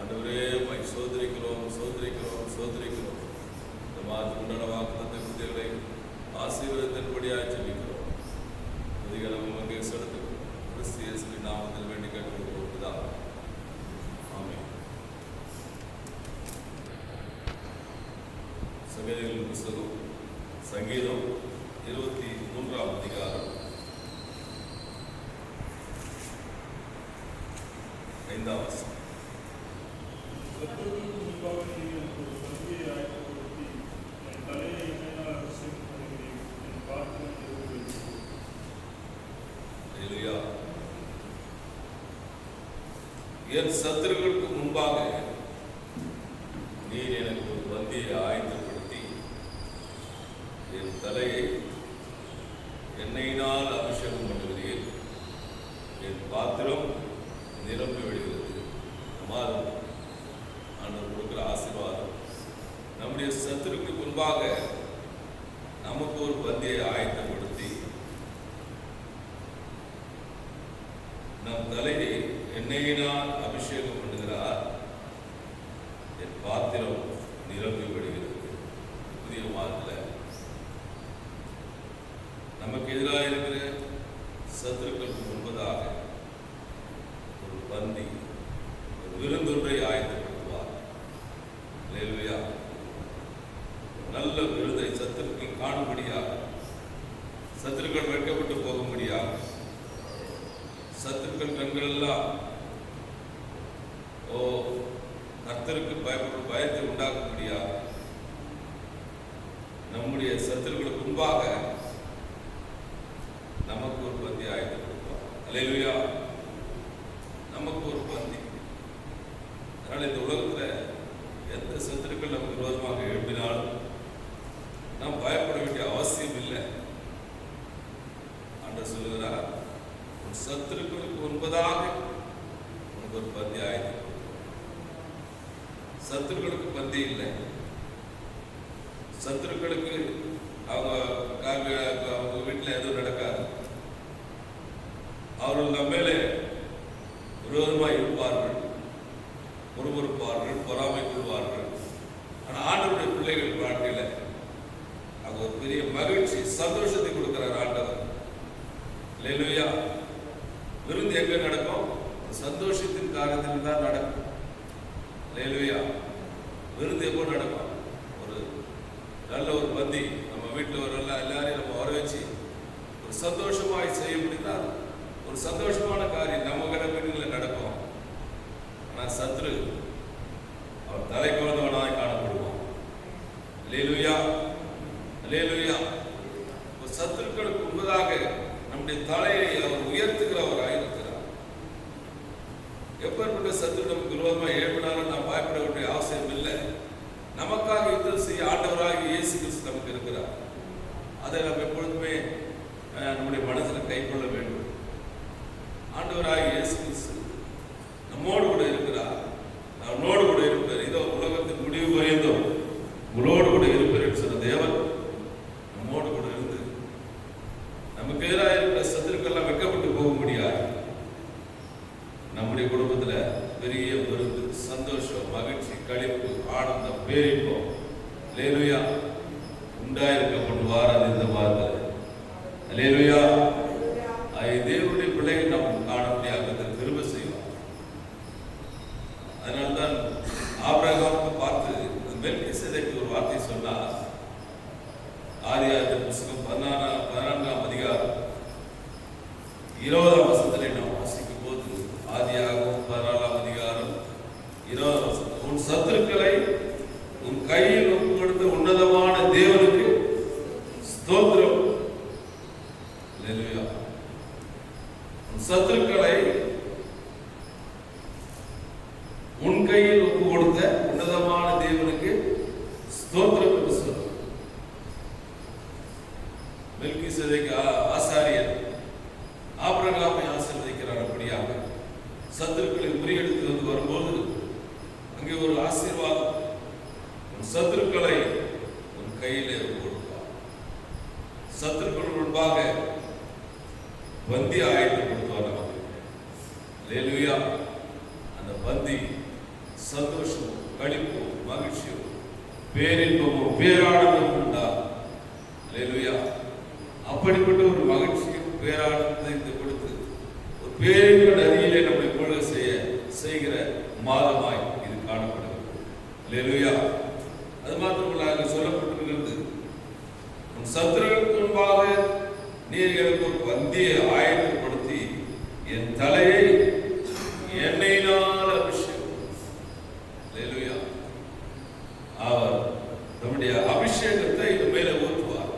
ஆண்டவரே உம்மை சோதரிக்கிறோம் சோதரிக்கிறோம் சோதரிக்கிறோம். இந்த மாதத்துக்கு உண்டான வாக்குத்தத்த விருதுகளை ஆசீர்வாதத்தின்படியாக ஜெபிக்கிறோம். துதிகளை உமக்கு செலுத்துகிறோம். கிறிஸ்து இயேசுவின் நாமத்தில் வேண்டி கேட்கிறோம் பிதாவே. ஆமென். சங்கீதங்களின் புஸ்தகம் சங்கீதம் 23ஆம் அதிகாரம் 5ஆம் வசனம். என் சத்துருக்களுக்கு முன்பாக நீர் எனக்கு ஒரு பந்தியை ஆயத்தப்படுத்தி என் தலையை எண்ணெயினால் அபிஷேகம் பண்ணுகிறீர். என் பாத்திரம் நிரம்பி விடுகிறது. மாதம் ஆண்டவர் கொடுக்கிற ஆசீர்வாதம். நம்முடைய சத்துருக்கு முன்பாக நமக்கு ஒரு பந்தியை ஆயத்தப்படுத்தி நம் தலையை எண்ணெயினால் அபிஷேகம் பண்ணுகிறார். என் பாத்திரம் நிரம்பி விடுகிறது. புதிய மாதத்தில் நமக்கு எதிராக இருக்கிற சத்துருக்களுக்கு முன்பதாக ஒரு பந்தி, ஒரு விருந்தொன்றை ஆயத்தப்படுத்துவார். அல்லேலூயா. நல்ல விருதை சத்துருக்கள் காணும்படியாக, சத்துருக்கள் வெட்கப்பட்டு போகும்படியாக, சத்துருக்கள் கண்கள் எல்லாம் கர்த்தருக்கு பயப்படும் பயத்தை உண்டாக்கும்படியாக நம்முடைய சத்துருக்களுக்கு முன்பாக நமக்கு ஒரு பந்தி ஆயத்தப்படுத்துவார். அல்லேலூயா. நமக்கு ஒரு பந்தி. அதனால் இந்த உலகத்தில் எந்த சத்துருக்கள் நமக்கு விரோதமாக எழுப்பினாலும் நாம் பயப்பட வேண்டிய அவசியம் இல்லை. ஆண்டவர் சொல்லுகிறார், உன் சத்துருக்களுக்கு முன்பதாக உனக்கு ஒரு பந்தி ஆயத்தப்படுத்தும். சத்துருக்களுக்கு பந்தி இல்லை. சத்துருக்களுக்கு அவங்க வீட்டில் எதுவும் நடக்காது. அவர்கள் நம்ம மேலே விரோதமாக இருப்பார்கள், முறுமுறுப்பார்கள், பொறாமை கொள்வார்கள். ஆனால் ஆண்டவருடைய பிள்ளைகள் வாழ்க்கையில் அது ஒரு பெரிய மகிழ்ச்சி, சந்தோஷத்தை கொடுக்கிறார் ஆண்டவர். அல்லேலூயா. விருந்து எங்க நடக்கும்? சந்தோஷத்தின் காரியத்தில் தான் நடக்கும். அல்லேலூயா. விருந்து எப்போ நடக்கும்? ஒரு நல்ல ஒரு பந்தி நம்ம வீட்டில் ஒரு எல்லாரையும் நம்ம வர வச்சு ஒரு சந்தோஷமாய் செய்ய முடிந்தால் ஒரு சந்தோஷமான காரியம் நம்ம வீடுகளில் நடக்கும். ஆனால் சத்ரு அவர் தலை குழந்தவனாய் காணப்படுவான். அல்லேலூயா. அல்லேலூயா. சத்துருக்களுக்கு முன்பதாக நம்முடைய தலையை அவர் உயர்த்துகிறவராக இருக்கிறார். எப்பேற்பட்ட சத்துரு நமக்கு விரோதமாக எழுப்பினாலும் நாம் பயப்பட வேண்டிய அவசியம் இல்லை. நமக்காக யுத்தம் செய்ய ஆண்டவராக இயேசு கிறிஸ்து நமக்கு இருக்கிறார். அதை நாம் எப்பொழுதுமே நம்முடைய மனதில் கைக்கொள்ள வேண்டும். ஆண்டவராக இயேசு கிறிஸ்து நம்மோடு கூட இருக்கிறார். நம்மோடு கூட இருப்பார். இதோ உலகத்தின் முடிவு பரியந்தம் உங்களோடு கூட இருப்பார் என்று சொன்ன தேவன் நம்மோடு கூட இருந்து நமக்கு எதிராக இருக்கிற சத்துருக்கெல்லாம் வெட்கப்பட்டு போக முடியாது. நம்முடைய குடும்பத்தில் பெரிய விருந்து, சந்தோஷம், மகிழ்ச்சி, களிப்பு, ஆனந்தம், பேரிப்போம் அல்லேலூயா உண்டாயிருக்க பண்ணுவார். அது இந்த வார்த்தை. அல்லேலூயா. தேவனுடைய பிள்ளைகள் நாம் காண முடியாத திரும்ப செய்வார். அதனால்தான் ஆபிரகாமுக்கு பார்த்து மெல்கிசேதேக்கு ஒரு வார்த்தை சொன்னார். ஆதியாகம புத்தகம் 14ஆம் அதிகாரம் 20ஆம் வசனத்திலே நாம் வாசிக்கும் போது, ஆதியாகமம் 14ஆம் அதிகாரம் 20ஆம் வசனம், உன் சத்துருக்களை உன் கையில் ஒப்புக் கொடுத்த உன்னதமான தேவனுக்கு ஸ்தோத்திரம். அல்லேலூயா. உன் சத்துருக்களை உன் கையில் ஒப்புக் கொடுத்த உன்னதமான தேவனுக்கு ஸ்தோத்திரம் என்று சொல்றார். மெல்கிசேதேக்கு ஆசாரியர் ஆபிரகாமை ஆசீர்வதிக்கிறார். அப்படியாக சத்துருக்களை முறியடித்து வந்து வரும்போது அங்கே ஒரு ஆசீர்வாதம். உன் சத்துருக்களை உன் கையிலே கொடுப்பார். சத்துருக்கள் முன்பாக பந்தி ஆயத்தப்படுத்துவார் நமக்கு. அல்லேலூயா. அந்த பந்தி சந்தோஷமும் களிப்பும் மகிழ்ச்சியும் பேரின்பமும் பேரானந்தமும் உண்டா. அல்லேலூயா. அப்படிப்பட்ட ஒரு மகிழ்ச்சியும் பேரானந்தத்தை கொடுத்து ஒரு பேரின்ப நதியிலே நம்மை கொள்ள செய்கிற மாதமாய் இது காணப்படுகிறது. அல்லேலூயா. அது மாத்திரமல்ல, அங்கு சொல்லப்பட்டிருக்கிறது, உன் சத்துருவுக்கு முன்பாக நீர் எனக்கு ஒரு பந்தியை ஆயத்தப்படுத்தி என் தலையை எண்ணெயினால் அபிஷேகம். அல்லேலூயா. அவர் நம்முடைய அபிஷேகத்தை இது மேலே ஊற்றுவார்,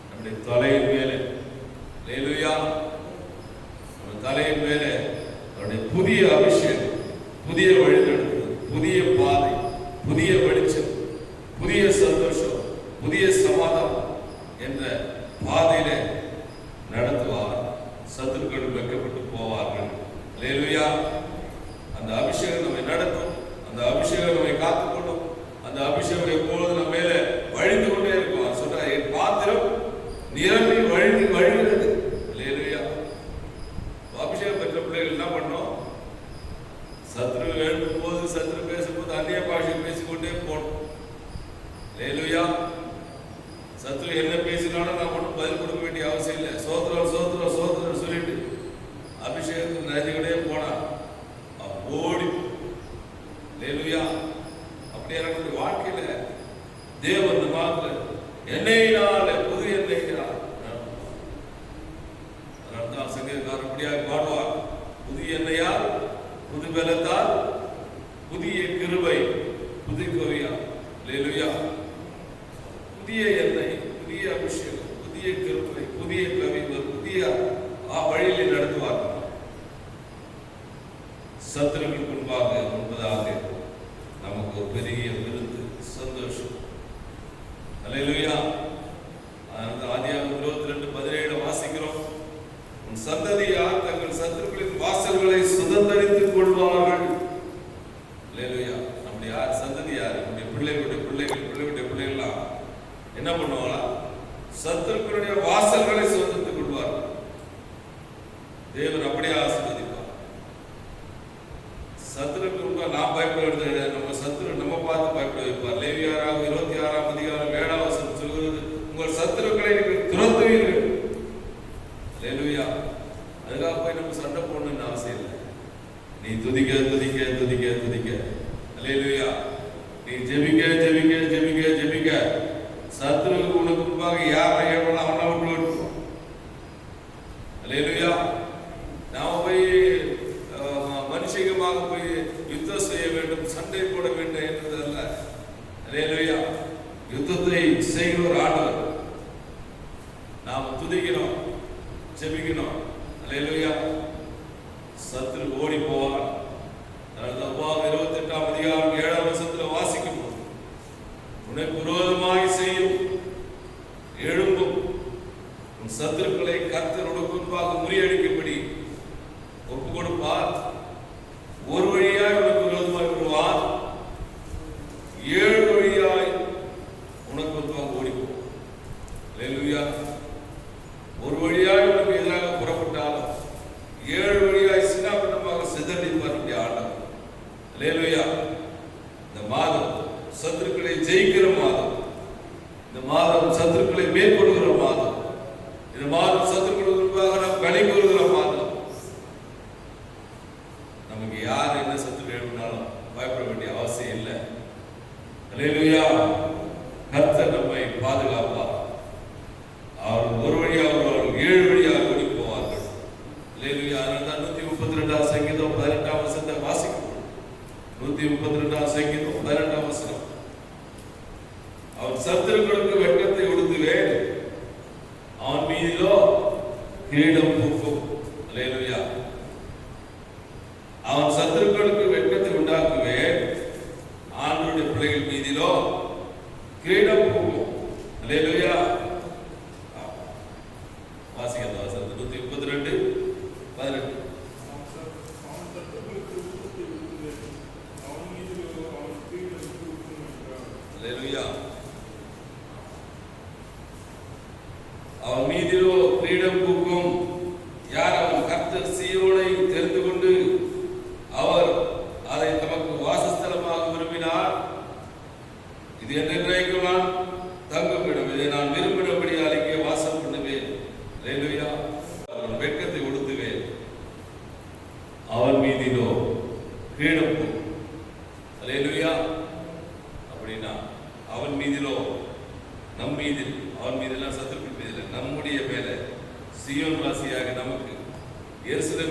நம்முடைய தலையின் மேலே. அல்லேலூயா. நம்ம தலையின் மேலே அவருடைய புதிய அபிஷேகம், புதிய வழிநடத்துதல், புதிய பாதை, புதிய வெளிச்சம், புதிய சந்தோஷம், புதிய சமாதானம் என்ற பாதையிலே நடத்துவார். சத்துருக்கள் வைக்கப்பட்டு போவார்கள். அல்லேலூயா. அந்த அபிஷேகம் நம்மை நடத்தும், அந்த அபிஷேகம் நம்மை காத்துக்கொள்ளும், அந்த அபிஷேகம் எப்பொழுது நம்ம மேலே வழிந்து கொண்டே இருக்கும். சொல்ற என் பாத்திரம் நிரம்பி வழிகிறது. அல்லேலூயா. அபிஷேகம் பெற்ற பிள்ளைகள் என்ன பண்ணோம்? சத்ரு எழுப்பும் போது, சத்ரு பேசும்போது அந்நிய பாஷை பேசிக்கொண்டே போனோம். அல்லேலூயா. சத்ரு என்ன பேசினாலும் நான் ஒன்றும் பதில் கொடுக்க வேண்டிய அவசியம் இல்லை. சோத்திரம் சோத்திரம் சோத்திரம் சொல்லிட்டு அபிஷேகத்துக்கு நதிகளே போனா ஓடி. அல்லேலூயா. அப்படி எனக்கு வாழ்க்கையில தேவன் இந்த மாத்திர எண்ணெயினால, புது எண்ணெயினால், அதனால்தான் சங்கீதக்காரர் அப்படியாக பாடுவார், புதிய எண்ணெயால், புது பலத்தால், புதிய கிருபை, புது கவியா. அல்லேலூயா. புதிய எண்ணெய், புதிய அபிஷேகம், புதிய கிருபை, புதிய கவி, புதிய வழியில் நடத்துவார்கள். சத்துருக்களுக்கு முன்பதாக நமக்கு ஒரு பெரிய விருந்து, சந்தோஷம். அல்லேலூயா. ஆதியாகமம் 22:17 வாசிக்கிறோம், உன் சந்ததியார் தங்கள் சத்துருக்களின் வாசல்களை சுதந்தரித்துக் கொள்வார்கள். அல்லேலூயா. நம்முடைய சந்ததி யார்? நம்முடைய பிள்ளைகளுடைய பிள்ளைகள்லாம் என்ன பண்ணுவாங்களா? சத்துருக்களுடைய வாசல்களை சுதந்திரித்துக் கொள்வார்கள். தேவன் அப்படியே ஆசீர்வதிப்பார். சத்துருக்கு நாம் பயப்படுறது, நம்ம சத்துரு நம்ம பார்த்து பயப்பட வைப்பார். லேவியராக 26ஆம் அதிகாரம் 7ஆம் வசனம் சொல்கிறது, உங்கள் சத்துருக்களை நீங்கள் துரத்துவீர்கள். அல்லேலூயா. அதுக்காக போய் நம்ம சண்டை போடணும்னு அவசியம் இல்லை. நீ துதிக்க துதிக்க துதிக்க துதிக்க. அல்லேலூயா. நீ ஜெபிக்க ஜெபிக்க ஜெபிக்க ஜெபிக்க. சத்துரு உனக்கு முன்பாக யாரை ஏவலாம் அவனை விட்டு விட்டுருவோம். அல்லேலூயா. நாம போய் மனுஷிகமாக போய் யுத்தம் செய்ய வேண்டும், சண்டை போட வேண்டும் என்பதல்ல. அல்லேலூயா. யுத்தத்தை செய்கிற ஒரு ஆண்டவர். நாம் துதிக்கணும், ஜெபிக்கணும். அல்லேலூயா. சத்துரு ஓடி போவான். 28ஆம் அதிகாரம் 7ஆம் வசனத்தில் வாசிக்கும் போது, உனக்கு விரோதமாய் செய்யும் எழும்பும் உன் சத்துருக்களை கர்த்தர் உனக்கு முன்பாக முறியடிக்கும்படி ஒப்பு கொடுப்பார். ஒரு வழியாய் உனக்கு விரோதமாய் வருவார், 7 வழியாய் உனக்கு முன்பாக ஓடிப்போம். அல்லேலூயா. ஒரு வழியாய் உனக்கு எதிராக புறப்பட்டாலும் 7 வழியாய் சின்னாபின்னமாக சிதறடிப்பார் ஆண்டவர். அல்லேலூயா. இந்த மாதம் சத்துருக்களை ஜெயிக்கிற மாதம், இந்த மாதம் சத்துருக்களை மேற்கொள்கிற மாதம், இந்த மாதம் சத்துருக்களுக்கு முன்பாக நாம் களி கூறுகிற மாதம். நமக்கு யார் என்ன சத்துரு எழுப்பினாலும் பயப்பட வேண்டிய அவசியம் இல்லை. அல்லேலூயா. கர்த்தர் நம்மை பாதுகாப்பார். அவர் ஒரு வழியாக வருவார்கள், 7 வழியாக ஓடி போவார்கள். அல்லேலூயா. அதனால்தான் 132ஆம் சங்கீதம் 18ஆம் வசனத்தை வாசிக்கும். 132ஆம் சங்கீதம் 18ஆம் வசனம், அவன் சத்துருக்களுக்கு வெட்கத்தை உடுத்துவேன், அவன் மீதிலோ கிரீடம் பூக்கும். அல்லேலூயா. அவன் சத்துருக்களுக்கு வெட்கத்தை உண்டாக்குவேன், ஆண்டவருடைய பிள்ளைகள் மீதிலோ கிரீடம் பூக்கும். அல்லேலூயா. வாசிக்கிறதா வசனம் 132:18. அல்லேலூயா. அவன் மீதிலோ கிரீடம் பூக்கும். யார்? அவன் கர்த்தர் சீயோனை தெரிந்து கொண்டு அவர் அதை தமக்கு வாசஸ்தலம்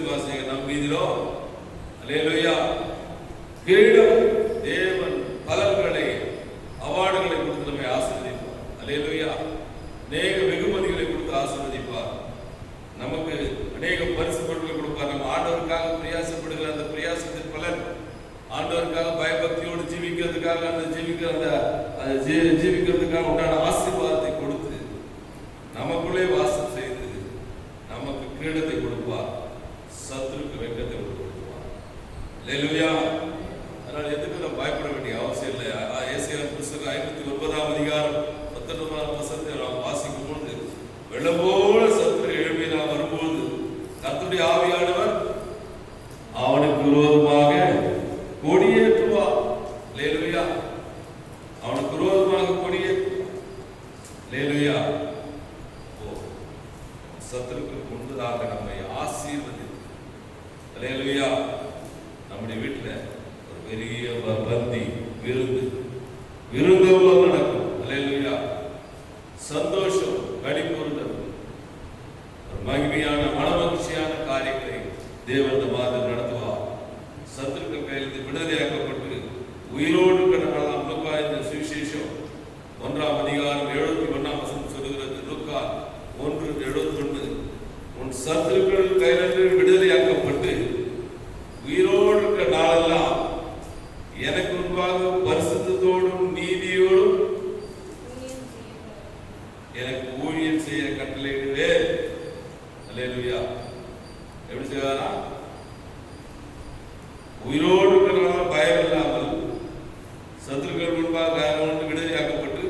வாசிங்க, நம் மீதிலோ அல்லேலூயா கிரீடம், தேவன் பலன்களை அவார்டுகளை கொடுத்து நம்மை ஆசீர்வதிப்பார். அல்லேலூயா அநேக வெகுமதிகளை கொடுத்து ஆசீர்வதிப்பார். நமக்கு அநேக பரிசு பொருட்களை கொடுப்பார். நம்ம ஆண்டவருக்காக பிரயாசப்படுகிற அந்த பிரயாசத்தின் பலன், ஆண்டவருக்காக பயபக்தியோடு ஜீவிக்கிறதுக்காக ஜீவிக்கிறதுக்காக உண்டான ஆசீர்வாதத்தை கொடுத்து நமக்குள்ளே வாசம் செய்து நமக்கு கிரீடத்தை கொடுப்பார், சத்துருக்கு வெட்கத்தை கொடுப்பார். அல்லேலூயா. அதனால் எதுக்கு நம்ம பயப்பட வேண்டிய அவசியம் இல்லை. ஏசாயா புத்தகம் 59ஆம் அதிகாரம் 19ஆம் வசனத்தை நாம் வாசிக்கும் பொழுது, வெள்ளம் போல சத்துரு எழுப்பி நாம் வரும்போது கர்த்தருடைய ஆவியானவர் அவனுக்கு விரோதமாக கொடியேற்றுவார். அல்லேலூயா. அவனுக்கு விரோதமாக கொடியேற்றுவார். அல்லேலூயா. சத்துருக்கு முன்பதாக நம்மை ஆசீர்வதித்து, அல்லேலூயா, நம்முடைய வீட்டில் ஒரு பெரிய பந்தி விருந்தோடு நடக்கும். அல்லேலூயா. சந்தோஷம், கடிபூர்ந்தது, ஒரு மகிமையான மனமகிழ்ச்சியான காரியங்களை தேவன் இந்த மாதம் நடத்துவார். சத்துருக்கள் கையிலிருந்து விடுதலையாக்கப்பட்டு உயிரோடு கடக்கலாம். லூக்கா இந்த சுவிசேஷம் 1ஆம் அதிகாரம் 71ஆம் வசனம் சொல்லுகிறது. லூக்கா 1:71, உன் சத்துருக்கள் கையிலிருந்து விடுதலையாக்கப்பட்டு உயிரோடு இருக்கிற நாளெல்லாம் எனக்கு முன்பாக பரிசுத்தத்தோடும் நீதியோடும் எனக்கு ஊழியம் செய்ய கட்டளையிடுவே. அல்லேலூயா. எப்படி செய்வாரா? உயிரோடு இருக்கிறவங்க பயம் இல்லாமல் சத்துருக்கள் முன்பாக விடுதலையாக்கப்பட்டு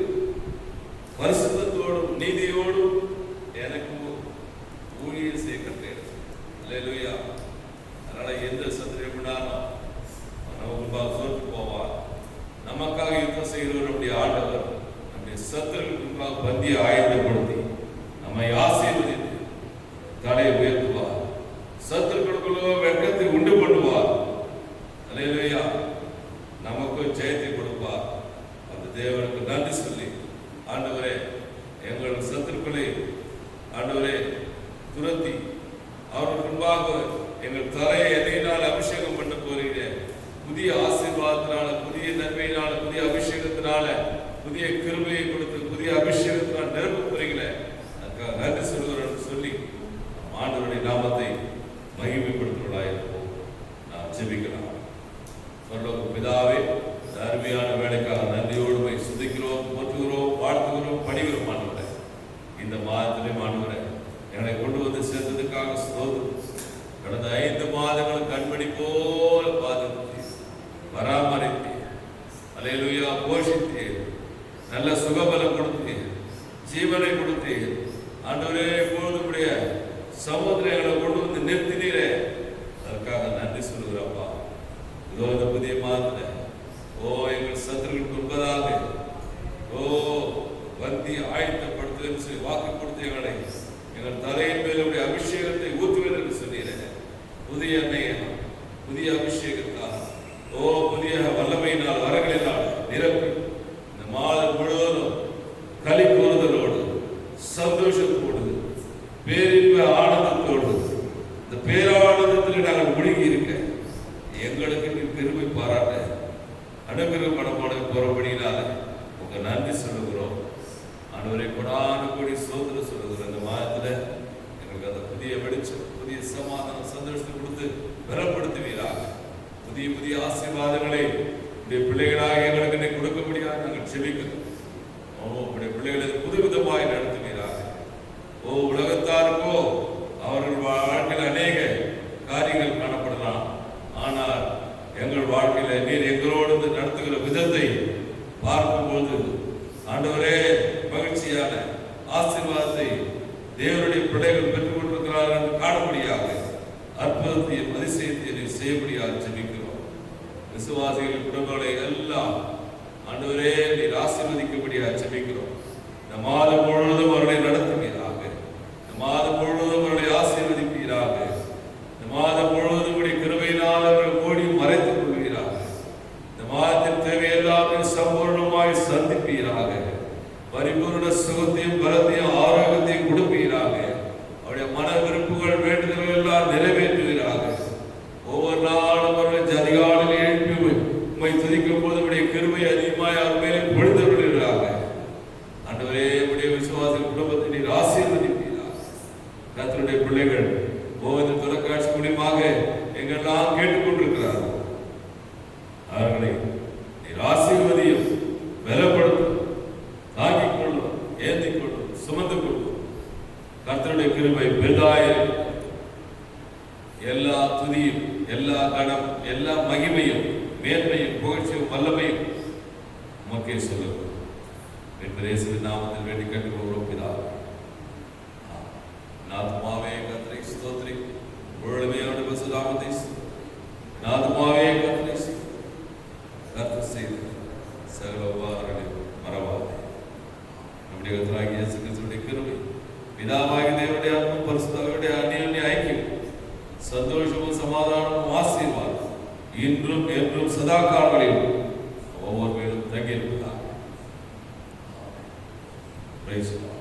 பரிசுத்தத்தோடும் நீதியோடும் எனக்கு ஊழியம் செய்ய கட்டளையிடு. அல்லேலூயா. அதனால எந்த சத்துரு எப்படினாலும் நம்ம முன்பாக சோர்த்து போவார். நமக்காக யுத்தம் செய்கிறவர் நம்முடைய ஆண்டவர். நம்முடைய சத்துருக்கள் முன்பாக பந்தியை ஆயத்தப்படுத்தி நம்மை ஆசீர்வதித்து தடையை உயர்த்துவார். சத்துருக்களுக்குள்ள வெட்கத்தை உண்டு பண்ணுவார். அல்லேலூயா. நமக்கு ஜெயத்தை கொடுப்பார். அந்த தேவனுக்கு நன்றி சொல்லி, ஆண்டவரே எங்கள் சத்துருக்களை ஆண்டவரே துரத்தி அவருக்கு முன்பாக எங்கள் தலையை எதையினால் அபிஷேகம் பண்ண போகிறீர்கள். புதிய ஆசீர்வாதத்தினால, புதிய நன்மையினால, புதிய அபிஷேகத்தினால, புதிய கிருபையை கொடுத்து புதிய அபிஷேகத்தினால் நிரப்ப போறீங்களே, அதுக்காக நன்றி சொல்கிறேன் சொல்லி ஆண்டவருடைய நாமத்தை மகிமைப்படுத்துவதாயிருப்போம். நாம் ஜெபிக்கலாம். பரலோக பிதாவே, அருமையான வேலைக்காக நன்றியோடு சுதிக்கிறோம், போற்றுகிறோம், வாழ்த்துகிறோம், பணிகிறோம். ஆண்டவரே, இந்த மாதத்திலே ஆண்டவரே எங்களை கொண்டு வந்து சேர்ந்ததுக்காக ஸ்தோத்திரம். கடந்த 5 மாதங்கள் கண்மணி போல பாதுகாத்து பராமரித்து, அல்லேலூயா, போஷித்து, நல்ல சுகபலம் கொடுத்து, ஜீவனை கொடுத்து, ஆண்டவரே எப்பொழுதுடைய சமுத்திரங்களை கொண்டு வந்து நிறுத்தினீரே, அதற்காக நன்றி சொல்லுகிறப்பா. இதோ இந்த புதிய மாதத்துல எங்கள் சத்துருக்களுக்கு முன்பதாக வந்தி ஆயத்தப்படுத்துவேன் சொல்லி வாக்கு கொடுத்து எங்கள் தலையின் மேலுடைய அபிஷேகத்தை ஊற்றுவேன் என்று சொன்னீரேன். புதிய எண்ணெய், புதிய அபிஷேகத்தால், புதிய வல்லமையினால், வரங்களினால் நிரப்பி இந்த மாதம் முழுவதும் களி கூறுதலோடு, சந்தோஷத்தோடு, பேரின்ப ஆனந்தத்தோடு, இந்த பேரானந்தத்தில் நாங்கள் முழுகி இருக்க எங்களுக்கு பெருமை பாராட்ட அனுகிரகம் மனமோட போறபடினால உங்க நன்றி சொல்லுகிறோம். ஆண்டவரை கொடான கூடி சோதனை சொல்லுகிறோம். இந்த மாதத்துல எங்களுக்கு அந்த புதிய வெளிச்சம், புதிய சமாதானம், சந்தோஷத்தை கொடுத்து பலப்படுத்துவீராக. புதிய புதிய ஆசீர்வாதங்களை உடைய பிள்ளைகளாக எங்களுக்கு கொடுக்க முடியாது நாங்கள் செபிக்கிறோம். உடைய பிள்ளைகளை புதுவிதமாய் நடத்துவீராக. உலகத்தாருக்கோ அவர்கள் வாழ்க்கையில் அநேக காரியங்கள் காணப்படலாம். ஆனால் எங்கள் வாழ்க்கையில நீர் எங்களோடு நடத்துகிற விதத்தை பார்க்கும்போது ஆண்டவரே மகிழ்ச்சியான ஆசீர்வாதத்தை தேவனுடைய பிள்ளைகள் பெற்றுக் கொண்டிருக்கிறார்கள் என்று காணபடியாக அற்புதத்தையும் அதிசயத்தையும் செய்யபடியாக ஜெபிக்கிறோம். விசுவாசிகள் குடும்பங்களை எல்லாம் ஆண்டவரே நீர் ஆசீர்வதிக்கும்படியாக ஜெபிக்கிறோம். இந்த மாதம் முழுவதும் அவர்களை நடத்துவீராக. இந்த மாதம் முழுவதும் அவர்களை ஆசீர்வதிப்பீராக. இந்த மாதம் முழுவதும் கிருபையினால் அவர்கள் மூடி மறைத்துக் கொள்வீராக. இந்த மாதத்தின் தேவையெல்லாம் சம்பூர்ணமாய் சந்திப்பீராக. பரிபூர்ண சுகத்தையும் பலத்தையும் ஆரோக்கியத்தையும் கொடுப்பீராக. அவருடைய மன விருப்புகள் வேண்டுதல்கள் எல்லாம் நிறைவேற்றுவீராக. மூலியமாக எங்கெல்லாம் கேட்டுக்கொண்டிருக்கிறார்கள் அவர்களை நீர் ஆசீர்வதியும், பலப்படுத்தும், தாங்கிக் கொள்ளும், ஏந்திக் கொள்ளும், சுமந்து கொள்ளும். கர்த்தருடைய கிருபை பெரிதாயிரும். எல்லா துதியும், எல்லா கணம், எல்லா மகிமையும், மேன்மையும், புகழ்ச்சியும், வல்லமையும் உமக்கே சொல்லுவோம். இயேசுவின் நாமத்தில் வேண்டி கேட்டுக்கொள்கிறோம் பிதாவே. நாத்மாவே கர்த்தரை ஸ்தோத்திரி, முழுமையோடு பசுதாமத்தை நாத்மாவே கர்த்தரை கர்த்தர் செய்து சகல உபகாரங்களையும் மறவாதே. நம்முடைய கர்த்தராகிய இயேசு கிறிஸ்துவின் கிருபை, பிதாவாகிய தேவனுடைய அன்பும் பரிசுத்தருடைய அந்யோன்ய ஐக்கியம், சந்தோஷமும் சமாதானமும் ஆசீர்வாதம் இன்றும் என்றும் சதா காலங்களிலும் ஒவ்வொரு பேரும் தங்கியிருக்கிறார். ஆசீர்வாதம்